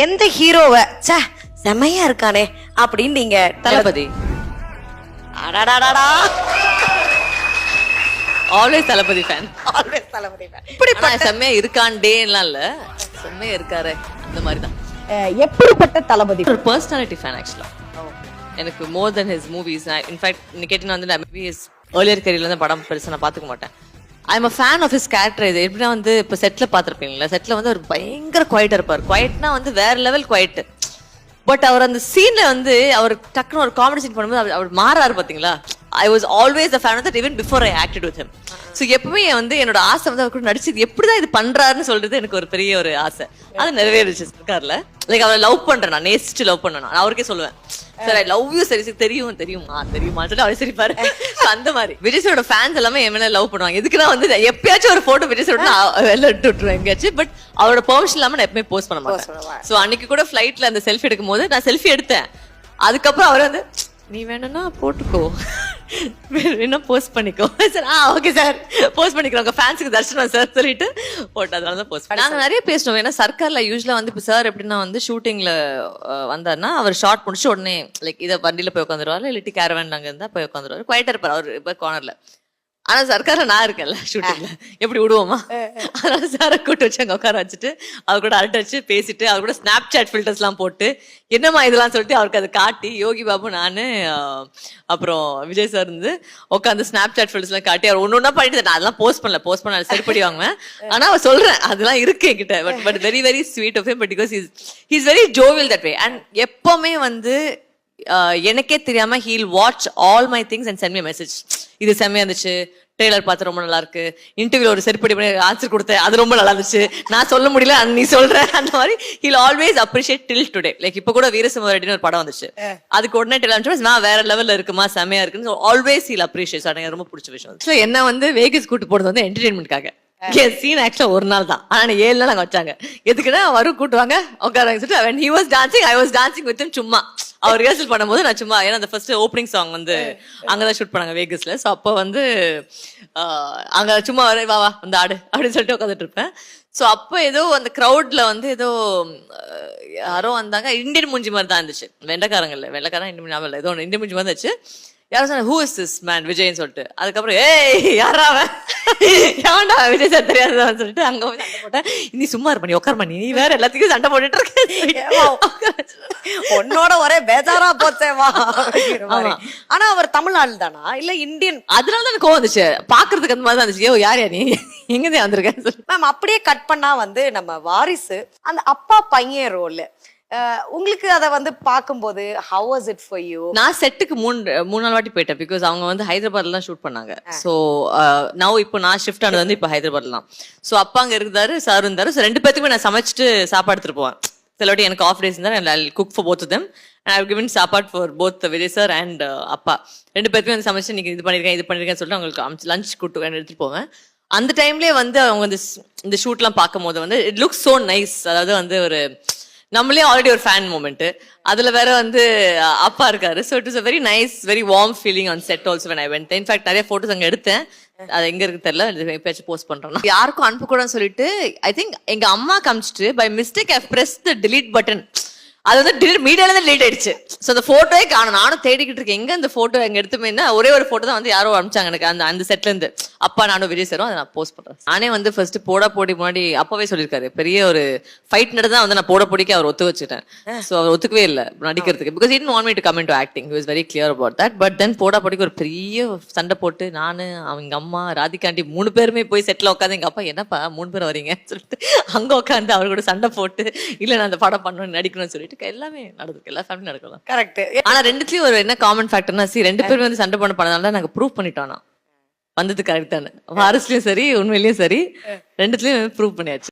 எந்த ஹீரோவை சே செமையா இருக்கானே அப்படின்னு நீங்க தளபதி. அடடடடா ஆல்வேஸ் தளபதி ஃபேன். ஆல்வேஸ் தளபதி fan. இப்படி செம்மையா இருக்காண்டேலாம் இல்ல, செம்மையா இருக்காரு அந்த மாதிரி தான். எப்படிப்பட்ட தளபதி? ஒரு பர்சனாலிட்டி ஃபேன் ஆக்சுவலா. எனக்கு மோர் தென் ஹிஸ் மூவிஸ். இன்ஃபேக்ட் இன்னைக்கு கேட்டீங்கன்னா வந்து மேபி ஹிஸ் ஏர்லியர் கரியர்ல இருந்து படம் பெருசா நான் பாத்துக்க மாட்டேன். I am a fan of his character. இது எப்படின்னா வந்து இப்போ செட்ல பாத்திருப்பீங்களா, செட்ல வந்து ஒரு பயங்கர குவைட்டா இருப்பார். குவைட்னா வந்து வேற லெவல் குவைட். பட் அவர் அந்த சீன்ல வந்து அவர் டக்குனு ஒரு காமெடி சீன் பண்ணும்போது அவர் மாறாரு பாத்தீங்களா. I was always a fan of that even before I acted with him. So எப்பவுமே வந்து என்னோட ஆசை வந்து அவர் கூட நடிச்சு எப்படிதான் இது பண்றாருன்னு சொல்றது எனக்கு ஒரு பெரிய ஒரு ஆசை. அது நிறைவேறிச்சு இருக்கார்ல. லைக் அவரை லவ் பண்றேன், நான் நேசிச்சு லவ் பண்ணேன். நான் அவருக்கே சொல்லுவேன், சார் ஐ லவ் யூ. சரி தெரியும் தெரியுமா சொல்லி அவர் சிரிப்பாரு. அந்த மாதிரி விஜய் சாரோட ஃபேன்ஸ் எல்லாமே என் மேல லவ் பண்ணுவாங்க. எதுக்குன்னா வந்து எப்பயாச்சும் ஒரு போட்டோ விஜய் சாரோட வெளில எடுத்து விட்டுருவேன் எங்கேயாச்சும். பட் அவரோட பெர்மிஷன் இல்லாம நான் எப்பவுமே போஸ்ட் பண்ண மாட்டேன். ஸோ அன்னைக்கு கூட ஃபிளைட்ல அந்த செல்ஃபி எடுக்கும் போது நான் செல்ஃபி எடுத்தேன். அதுக்கப்புறம் அவர் வந்து நீ வேணும்னா போட்டுக்கோ, வேணா போஸ்ட் பண்ணிக்கோ சார். ஓகே சார் போஸ்ட் பண்ணிக்கிறோம், உங்க ஃபேன்ஸுக்கு தர்ஷனம் சார் சொல்லிட்டு போட்டு அதனால தான் போஸ்ட். நாங்கள் நிறைய பேசணும். ஏன்னா சர்க்கார்ல யூஸ்வலா வந்து இப்போ சார் எப்படின்னா வந்து ஷூட்டிங்ல வந்தாருன்னா அவர் ஷார்ட் முடிச்சு உடனே லைக் இதை வண்டியில போய் உட்காந்துருவாரு, இல்லாட்டி கேரவேன் அங்கே இருந்தா போய் உட்காந்துருவாரு. குவைட்டா இருப்பார் அவர் இப்போ கார்னர்ல. ஆனா சர்க்கார்ல நான் இருக்கேன்ல ஷூட்டிங்ல, எப்படி விடுவோமா? அதனால சாரை கூட்டு வச்சு அங்க உட்கார வச்சுட்டு அவர் கூட அரட்டை வச்சு பேசிட்டு அவர் கூட ஸ்னாப் சாட் ஃபில்டர்ஸ் எல்லாம் போட்டு என்னமா இதெல்லாம் சொல்லிட்டு அவருக்கு அதை காட்டி யோகி பாபு நானு அப்புறம் விஜய் சார் இருந்து உட்காந்து ஸ்னாப் சாட் ஃபில்டர்ஸ் எல்லாம் காட்டி அவர் ஒன்னொன்னா பண்ணிட்டு நான் அதெல்லாம் போஸ்ட் பண்ணல சரிப்படி வாங்குவேன். ஆனா அவர் சொல்றேன் அதெல்லாம் இருக்கு என்கிட்ட. But very very sweet of him. But because he's very jovial that way. And எப்பவுமே வந்து எனக்கே தெரியாம he'll watch all my things and sent me message. இது செம்மையா இருந்துச்சு, ட்ரெய்லர் பார்த்து ரொம்ப நல்லா இருக்கு, இன்டர்வியூல ஒரு செருப்படி பண்ணி ஆன்சர் கொடுத்தேன் அது ரொம்ப நல்லா இருந்துச்சு, நான் சொல்ல முடியல நீ சொல்ற. அந்த மாதிரி he'll always appreciate till today. Like இப்போ கூட வீரசிம்மரெட்டின்னு ஒரு படம் வந்துச்சு, அதுக்கு உடனே டெல் நான் வேற லெவல்ல இருக்குமா செம்மையா இருக்குன்னு ஆல்வேஸ் ஹீல் அப்ரிஷியேட். எனக்கு ரொம்ப பிடிச்ச விஷயம். என்ன வந்து வேகஸ் கூட்டு போறது வந்து என்டர்டைன்மெண்ட்காக. சீன் ஆக்சுவலா ஒரு நாள் தான், ஆனா 7 நாள் அங்க வச்சாங்க. எதுக்குன்னா வரும் கூட்டுவாங்க உட்கார சொல்லிட்டு when he was dancing I was dancing with him. சும்மா அவர் ரிஹர்சல் பண்ணும்போது நான் சும்மா, ஏன்னா அந்த ஃபர்ஸ்ட் ஓப்பனிங் சாங் வந்து அங்கதான் ஷூட் பண்ணாங்க வேகஸ்ல. ஸோ அப்போ வந்து அங்க சும்மா வா வா வந்து ஆடு அப்படின்னு சொல்லிட்டு உட்காந்துட்டு இருப்பேன். ஸோ அப்போ ஏதோ அந்த க்ரௌட்ல வந்து ஏதோ யாரோ வந்தாங்க, இந்தியன் மூஞ்சி மாதிரி தான் இருந்துச்சு. வெள்ளக்காரங்க இல்லை, வெள்ளக்காரன் இந்தியன் ஞாபகம் இல்லை, ஏதோ ஒன்று இந்தியன் மூஞ்சி மாதிரி இருந்துச்சு. யாரும் சொன்ன ஹூ இஸ் திஸ் மேன் விஜய்ன்னு சொல்லிட்டு. அதுக்கப்புறம் ஏய் யாரா அவன், ஏன்டா விஜய் சார் தெரியாதவன் சொல்லிட்டு அங்க போய் சண்டை போட்டேன். நீ சும்மா இருப்ப, நீ உட்கார பண்ணி, நீ வேற எல்லாத்துக்கும் சண்டை போட்டுட்டு இருக்க, உன்னோட ஒரே பேஜாரா போச்சேவா. ஆனா அவர் தமிழ் ஆள் தானா இல்ல இந்தியன்? அதனால எனக்கு கோவம் வந்துச்சு, பாக்குறதுக்கு அந்த மாதிரி தான் இருந்துச்சு. யார் நீ எங்கதான் வந்திருக்கேன்னு சொல்லி. மேம் அப்படியே கட் பண்ணா வந்து நம்ம வாரிசு அந்த அப்பா பையன் ரோல் உங்களுக்கு அதை வந்து பார்க்கும்போது how was it for you? நான் செட்டுக்கு மூணு நாள் வாட்டி போயிட்டேன். பிகாஸ் அவங்க வந்து ஹைதராபாத்ல தான் ஷூட் பண்ணாங்க. ஸோ நவ் இப்போ நான் ஷிஃப்ட் ஆனது வந்து இப்போ ஹைதராபாத்ல தான். ஸோ அப்பா அங்க இருந்தாரு, சார் இருந்தாரு. ஸோ 2 பேத்துக்குமே நான் சமைச்சிட்டு சாப்பாடு எடுத்துட்டு போவேன். சிலவாட்டி எனக்கு ஆஃப் டேஸ் இருந்தாரு, I cook for both of them and I given சாப்பாடு for both Vijay sir and அப்பா. 2 பேத்துக்குமே வந்து சமைச்சு நீங்க இது பண்ணிருக்கேன்னு சொல்லிட்டு அவங்களுக்கு லஞ்ச் கூட்டு எடுத்துட்டு போவேன். அந்த டைம்லயே வந்து அவங்க இந்த ஷூட்லாம் பார்க்கும் போது வந்து இட் லுக்ஸ் சோ நைஸ். அதாவது வந்து ஒரு நம்மளே ஆல்ரெடி ஒரு ஃபேன் மூமெண்ட், அதுல வேற வந்து அப்பா இருக்காரு. So it is a very nice very warm feeling on set also when I went. In fact நிறைய போட்டோஸ் அங்க எடுத்தேன், அது எங்க இருக்கு தெரியல, எப்பயாச்சும் போஸ்ட் பண்றேன். யாருக்கும் அனுப்பக்கூடாதுன்னு சொல்லிட்டு ஐ திங்க் எங்க அம்மா காமிச்சிட்டு by mistake I press the delete button. அது வந்து மீடியால தான் delete ஆயிடுச்சு. ஸோ அந்த போட்டோவே காணும். நானும் தேடிக்கிட்டு இருக்கேன் எங்க இந்த போட்டோ எங்க எடுத்துமே. ஒரே ஒரு போட்டோ தான் வந்து யாரோ அனுப்பிச்சாங்க எனக்கு அந்த செட்ல இருந்து. அப்பா நானும் விஜய் சாரும், அதை நான் போஸ்ட் பண்றேன். நானே வந்து ஃபர்ஸ்ட் போடி முன்னாடி அப்பவே சொல்லியிருக்காரு, பெரிய ஒரு ஃபைட் நடந்தா வந்து நான் போடிக்கு அவர் ஒத்து வச்சுட்டேன். ஸோ அவர் ஒத்துக்கவே இல்லை நடிக்கிறதுக்கு. Because he didn't want me to come into acting. He was very clear about that. But then போடிக்கு ஒரு பெரிய சண்டை போட்டு நானு அவங்க அம்மா ராதிகாண்டி 3 பேருமே போய் செட்ல உட்காந்து எங்க அப்பா என்னப்பா 3 பேர் வரீங்க சொல்லிட்டு அங்க உட்காந்து அவர் கூட சண்டை போட்டு இல்ல நான் அந்த படம் பண்ணணும்னு நடிக்கணும்னு சொல்லிட்டு எல்லாமே நடந்திருக்கு. எல்லா ஃபேமிலி நடக்கலாம். கரெக்ட். ஆனா 2த்துலயும் ஒரு என்ன காமன் ஃபேக்டர்னா 2 பேரும் வந்து சண்டை பண்ணதால நாங்க ப்ரூவ் பண்ணிட்டோம் வந்தது கரெக்ட் தானே. வாரிசுலயும் சரி உண்மையிலயும் சரி 2த்துலயும் ப்ரூவ் பண்ணியாச்சு.